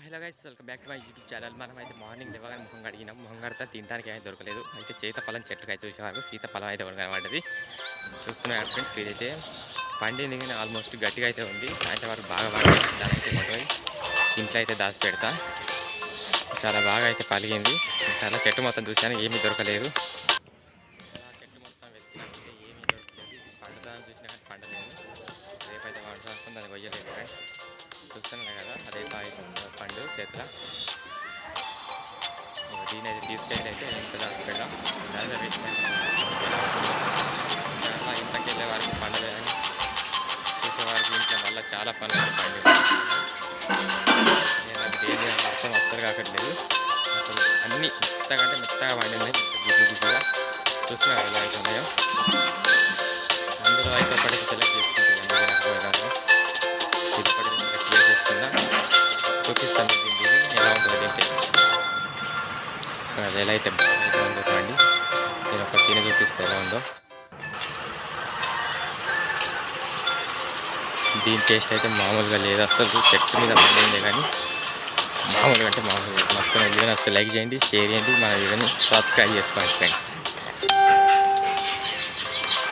Hello guys, welcome back to my YouTube channel. మనం అయితే morning లేవగానే ముఖం కడిగినాం. ముఖం కడితే తినడానికి అయితే దొరకలేదు. అయితే సీతాఫలం చెట్టుకు అయితే చూసేవారు. సీతాఫలం అయితే కూడా కనబడ్డది. చూస్తున్నారు ఫ్రెండ్స్, ఇదైతే పండింది కానీ ఆల్మోస్ట్ గట్టిగా అయితే ఉంది. సాయంత్రం వరకు బాగా దాని అయితే కొట్టుపోయి ఇంట్లో అయితే దాచి పెడతా. చాలా బాగా అయితే పలిగింది. చాలా చెట్టు మొత్తం చూశాను, ఏమీ దొరకలేదు. చెట్టు మొత్తం వెతికితే ఏమీ దొరకలేదు. ఇది పండుదాన్ని చూసినా కానీ పండలేదు. రేపైతే పండుదానికి దాన్ని కొయ్యలేదు ఫ్రెండ్స్. చూస్తున్నాను కదా, అదే పండు చేతుల. దీని అయితే తీసుకెళ్ళి అయితే ఎంత దాకా పెడదాం. అలా ఇంతకు వెళ్ళే వారికి పండలేదని చూసేవారికి ఇంట్లో వల్ల చాలా పనులు అయితే పండి దేని అర్థం అస్సలు కాకట్లేదు. అసలు అన్నీ మెత్తగా పండింది. గుజ్జు గుజ్జుగా చూస్తున్నారు ఎలా అయితే ఉన్నాయో. అందులో అయితే ఒకటికి సెలెక్ట్ చేసుకుంటే ఇది ఒకటి సెలెక్ట్ చేసేస్తున్నా. చూపిస్తాను దీనికి ఎలా ఉంటుందో తింటే. సో అది ఎలా అయితే బాగా ఉందో చూడండి. నేను ఒక తిని చూపిస్తే ఎలా ఉందో. దీని టేస్ట్ అయితే మామూలుగా లేదు అసలు. చెట్టు మీద పండిందే కానీ మామూలుగా అంటే మామూలుగా మస్తు. వీడియోని అసలు లైక్ చేయండి, షేర్ చేయండి, మన వీడియోని సబ్స్క్రైబ్ చేసుకోండి ఫ్రెండ్స్.